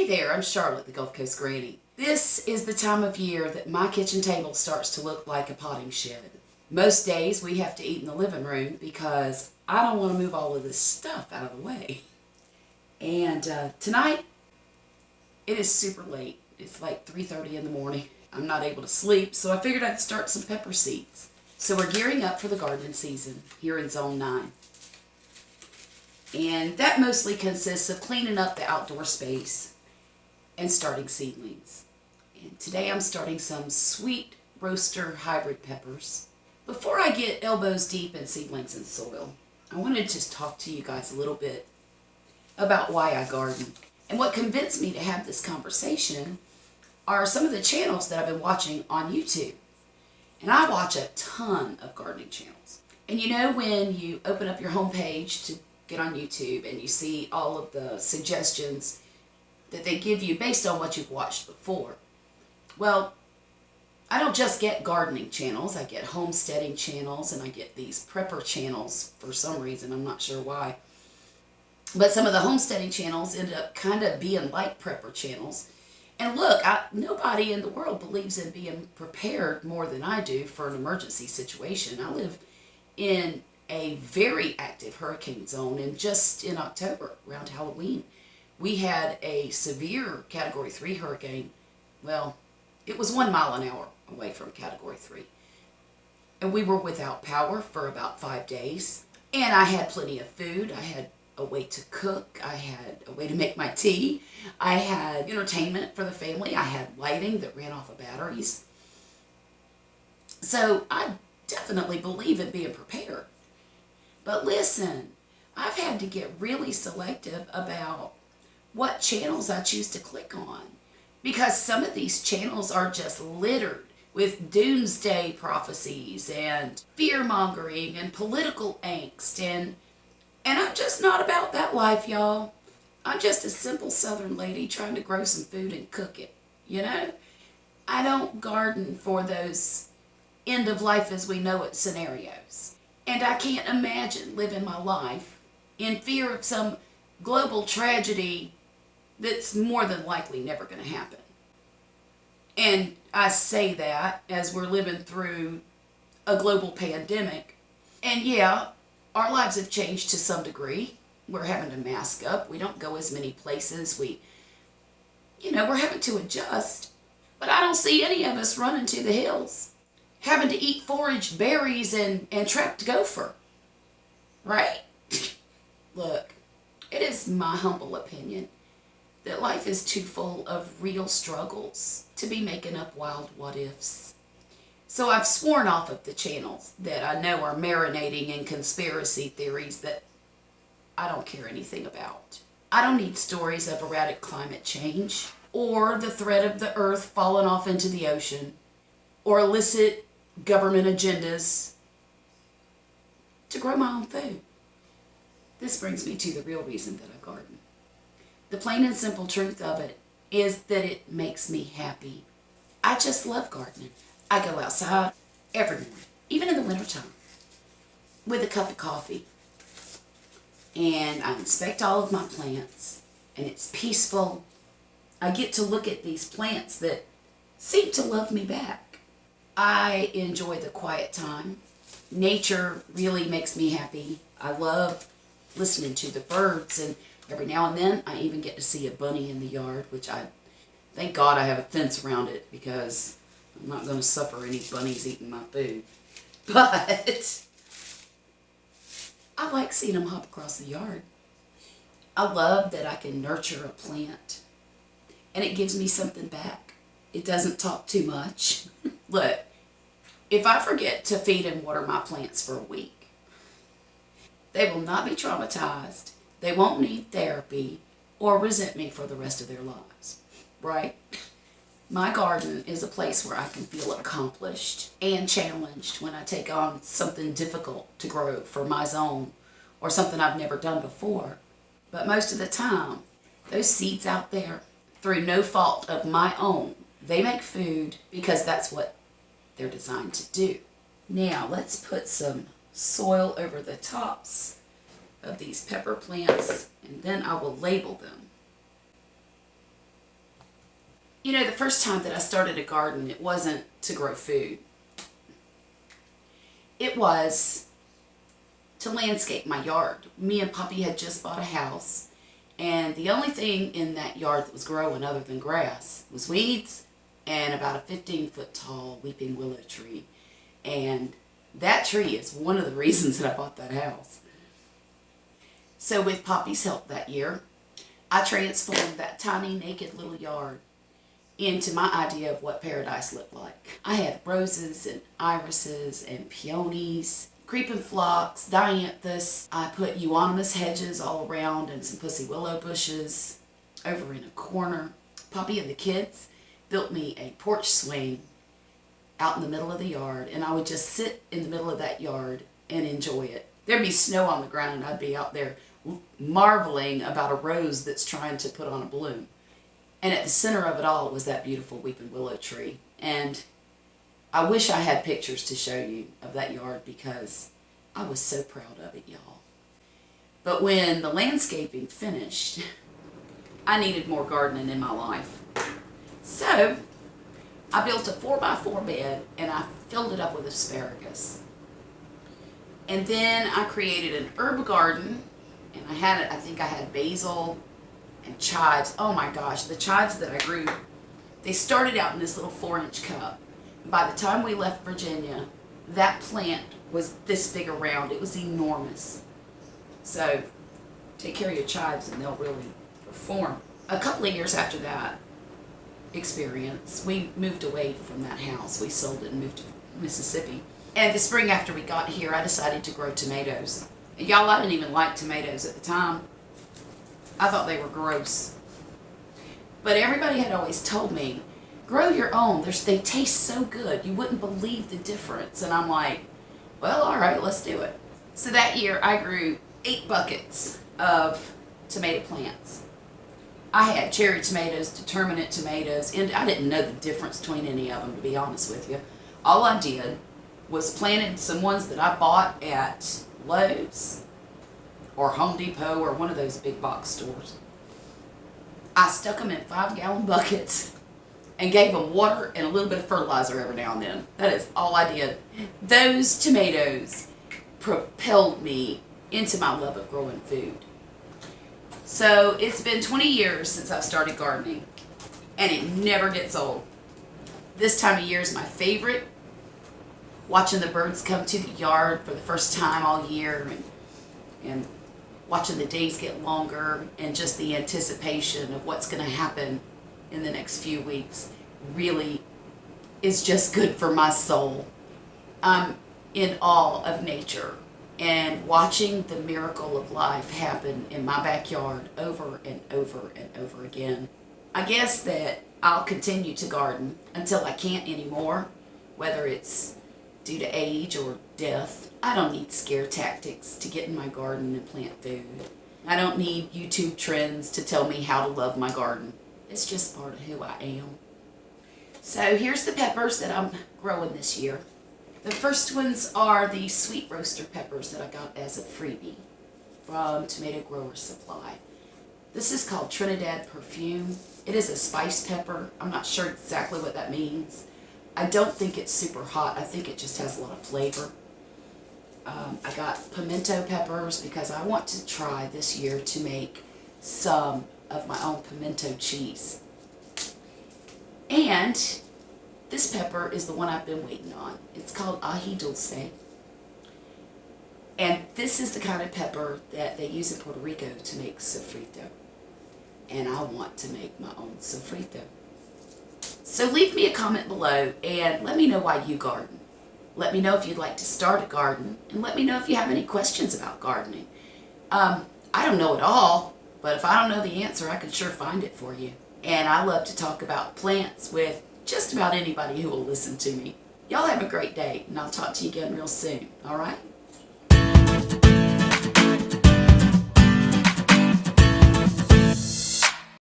Hey there, I'm Charlotte, the Gulf Coast Granny. This is the time of year that my kitchen table starts to look like a potting shed. Most days we have to eat in the living room because I don't want to move all of this stuff out of the way. And tonight, it is super late. It's like 3:30 in the morning. I'm not able to sleep, so I figured I'd start some pepper seeds. So we're gearing up for the gardening season here in Zone 9. And that mostly consists of cleaning up the outdoor space and starting seedlings. And today I'm starting some sweet roaster hybrid peppers. Before I get elbows deep in seedlings and soil, I wanted to just talk to you guys a little bit about why I garden. And what convinced me to have this conversation are some of the channels that I've been watching on YouTube. And I watch a ton of gardening channels. And you know when you open up your homepage to get on YouTube and you see all of the suggestions that they give you based on what you've watched before. Well, I don't just get gardening channels, I get homesteading channels, and I get these prepper channels for some reason, I'm not sure why. But some of the homesteading channels end up kind of being like prepper channels. And look, nobody in the world believes in being prepared more than I do for an emergency situation. I live in a very active hurricane zone, and just in October, around Halloween, we had a severe Category 3 hurricane. Well, it was 1 mile an hour away from Category 3. And we were without power for about 5 days. And I had plenty of food. I had a way to cook. I had a way to make my tea. I had entertainment for the family. I had lighting that ran off of batteries. So I definitely believe in being prepared. But listen, I've had to get really selective about what channels I choose to click on, because some of these channels are just littered with doomsday prophecies and fear-mongering and political angst, and I'm just not about that life, y'all. I'm just a simple Southern lady trying to grow some food and cook it, you know? I don't garden for those end of life as we know it scenarios. And I can't imagine living my life in fear of some global tragedy that's more than likely never going to happen. And I say that as we're living through a global pandemic. And yeah, our lives have changed to some degree. We're having to mask up. We don't go as many places. We're having to adjust. But I don't see any of us running to the hills, having to eat foraged berries and trapped gopher. Right? Look, it is my humble opinion that life is too full of real struggles to be making up wild what-ifs. So I've sworn off of the channels that I know are marinating in conspiracy theories that I don't care anything about. I don't need stories of erratic climate change, or the threat of the earth falling off into the ocean, or illicit government agendas to grow my own food. This brings me to the real reason that I garden. The plain and simple truth of it is that it makes me happy. I just love gardening. I go outside every morning, even in the wintertime, with a cup of coffee. And I inspect all of my plants, and it's peaceful. I get to look at these plants that seem to love me back. I enjoy the quiet time. Nature really makes me happy. I love listening to the birds, and every now and then I even get to see a bunny in the yard, which thank God I have a fence around it, because I'm not going to suffer any bunnies eating my food. But I like seeing them hop across the yard. I love that I can nurture a plant, and it gives me something back. It doesn't talk too much. Look, if I forget to feed and water my plants for a week, they will not be traumatized. They won't need therapy or resent me for the rest of their lives, right? My garden is a place where I can feel accomplished and challenged when I take on something difficult to grow for my zone or something I've never done before. But most of the time, those seeds out there, through no fault of my own, they make food because that's what they're designed to do. Now, let's put some soil over the tops of these pepper plants, and then I will label them. You know, the first time that I started a garden, it wasn't to grow food. It was to landscape my yard. Me and Poppy had just bought a house, and the only thing in that yard that was growing other than grass was weeds and about a 15-foot tall weeping willow tree. And that tree is one of the reasons that I bought that house. So with Poppy's help that year, I transformed that tiny naked little yard into my idea of what paradise looked like. I had roses and irises and peonies, creeping phlox, dianthus. I put euonymus hedges all around and some pussy willow bushes over in a corner. Poppy and the kids built me a porch swing out in the middle of the yard, and I would just sit in the middle of that yard and enjoy it. There'd be snow on the ground, and I'd be out there marveling about a rose that's trying to put on a bloom. And at the center of it all was that beautiful weeping willow tree. And I wish I had pictures to show you of that yard because I was so proud of it, y'all. But when the landscaping finished, I needed more gardening in my life. So I built a 4x4 bed and I filled it up with asparagus. And then I created an herb garden, and I think I had basil and chives. Oh my gosh, the chives that I grew, they started out in this little 4-inch cup. By the time we left Virginia, that plant was this big around. It was enormous. So take care of your chives and they'll really perform. A couple of years after that experience, we moved away from that house. We sold it and moved to Mississippi. And the spring after we got here, I decided to grow tomatoes. And y'all, I didn't even like tomatoes at the time. I thought they were gross. But everybody had always told me, grow your own. They taste so good. You wouldn't believe the difference. And I'm like, well, all right, let's do it. So that year I grew 8 buckets of tomato plants. I had cherry tomatoes, determinate tomatoes, and I didn't know the difference between any of them, to be honest with you. All I did was planted some ones that I bought at Lowe's or Home Depot or one of those big box stores. I stuck them in 5-gallon buckets and gave them water and a little bit of fertilizer every now and then. That is all I did. Those tomatoes propelled me into my love of growing food. So it's been 20 years since I've started gardening, and it never gets old. This time of year is my favorite. Watching the birds come to the yard for the first time all year, and watching the days get longer, and just the anticipation of what's going to happen in the next few weeks really is just good for my soul. I'm in awe of nature and watching the miracle of life happen in my backyard over and over and over again. I guess that I'll continue to garden until I can't anymore, whether it's due to age or death. I don't need scare tactics to get in my garden and plant food. I don't need YouTube trends to tell me how to love my garden. It's just part of who I am. So here's the peppers that I'm growing this year. The first ones are the sweet roaster peppers that I got as a freebie from Tomato Grower Supply. This is called Trinidad Perfume. It is a spice pepper. I'm not sure exactly what that means. I don't think it's super hot. I think it just has a lot of flavor. I got pimento peppers because I want to try this year to make some of my own pimento cheese. And this pepper is the one I've been waiting on. It's called Ahi Dulce. And this is the kind of pepper that they use in Puerto Rico to make sofrito. And I want to make my own sofrito. So leave me a comment below and let me know why you garden. Let me know if you'd like to start a garden, and let me know if you have any questions about gardening. I don't know it all, but if I don't know the answer, I can sure find it for you. And I love to talk about plants with just about anybody who will listen to me. Y'all have a great day, and I'll talk to you again real soon, all right?